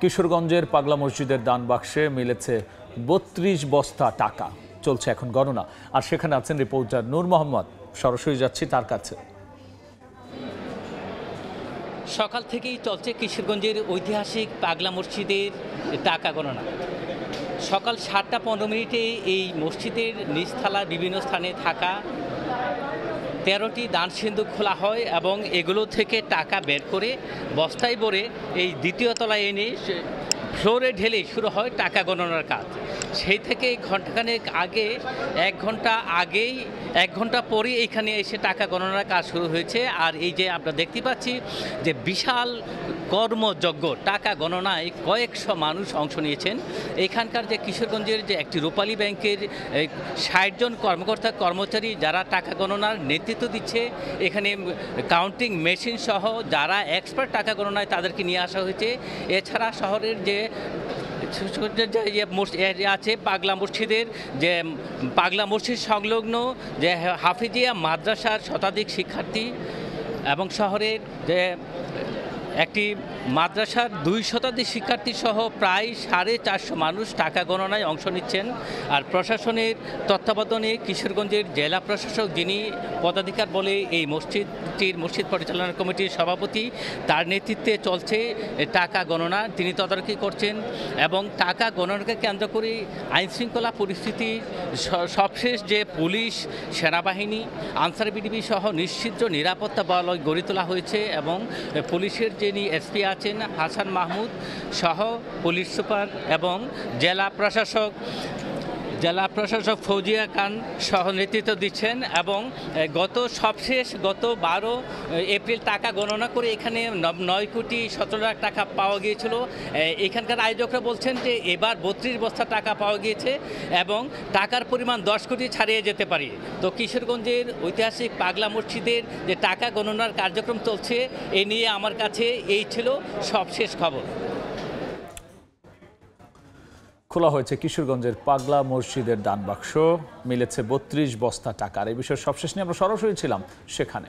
কিশোরগঞ্জের পাগলা মসজিদের দান বাক্সে মিলেছে ৩২ বস্তা টাকা। চলছে এখন গণনা, আর সেখানে আছেন রিপোর্টার নূর মোহাম্মদ। সরাসরি যাচ্ছি তার কাছে। সকাল থেকেই চলছে কিশোরগঞ্জের ঐতিহাসিক পাগলা মসজিদের টাকা গণনা। সকাল ৭টা ১৫ এই মসজিদের নিচতলা বিভিন্ন স্থানে থাকা ১৩টি দান সিন্দুক খোলা হয় এবং এগুলো থেকে টাকা বের করে বস্তায় ভরে এই দ্বিতীয় তলায় এনে ফ্লোরে ঢেলে শুরু হয় টাকা গণনার কাজ। সেই থেকে ঘণ্টাখানেক আগে, ১ ঘন্টা আগেই, ১ ঘন্টা পরে এখানে এসে টাকা গণনার কাজ শুরু হয়েছে। আর এই যে আমরা দেখতে পাচ্ছি যে বিশাল কর্মযজ্ঞ টাকা গণনায় কয়েকশো মানুষ অংশ নিয়েছেন। এখানকার যে কিশোরগঞ্জের যে একটি রূপালী ব্যাংকের ৬০ জন কর্মকর্তা কর্মচারী যারা টাকা গণনার নেতৃত্ব দিচ্ছে, এখানে কাউন্টিং মেশিন সহ যারা এক্সপার্ট টাকা গণনায় তাদেরকে নিয়ে আসা হয়েছে। এছাড়া শহরের যে আছে পাগলা মসজিদের যে পাগলা মসজিদ সংলগ্ন যে হাফিজিয়া মাদ্রাসার শতাধিক শিক্ষার্থী এবং শহরের যে একটি মাদ্রাসার ২ শতাধিক শিক্ষার্থী সহ প্রায় ৪৫০ মানুষ টাকা গণনায় অংশ নিচ্ছেন। আর প্রশাসনের তত্ত্বাবধানে কিশোরগঞ্জের জেলা প্রশাসক, যিনি পদাধিকার বলে এই মসজিদ পরিচালনা কমিটির সভাপতি, তার নেতৃত্বে চলছে টাকা গণনা। তিনি তদারকি করছেন এবং টাকা গণনাকে কেন্দ্র করে আইনশৃঙ্খলা পরিস্থিতি সবশেষ যে পুলিশ, সেনাবাহিনী, আনসার বিডিবি সহ নিশ্চিদ্র নিরাপত্তা বলয় গড়ে তোলা হয়েছে এবং পুলিশের যিনি এসপি আছেন হাসান মাহমুদ সহ পুলিশ সুপার এবং জেলা প্রশাসক ফৌজিয়া খান সহ নেতৃত্ব দিচ্ছেন। এবং গত ১২ এপ্রিল টাকা গণনা করে এখানে ৯,১৭,০০,০০০ টাকা পাওয়া গিয়েছিল। এখানকার আয়োজকরা বলছেন যে এবার ৩২ বস্তা টাকা পাওয়া গিয়েছে এবং টাকার পরিমাণ ১০ কোটি ছাড়িয়ে যেতে পারে। তো কিশোরগঞ্জের ঐতিহাসিক পাগলা মসজিদের যে টাকা গণনার কার্যক্রম চলছে, এ নিয়ে আমার কাছে এই ছিল সবশেষ খবর। খোলা হয়েছে কিশোরগঞ্জের পাগলা মসজিদের দান বাক্স, মিলেছে ৩২ বস্তা টাকা। এই বিষয়ে সবশেষ নিয়ে আমরা সরাসরি ছিলাম সেখানে।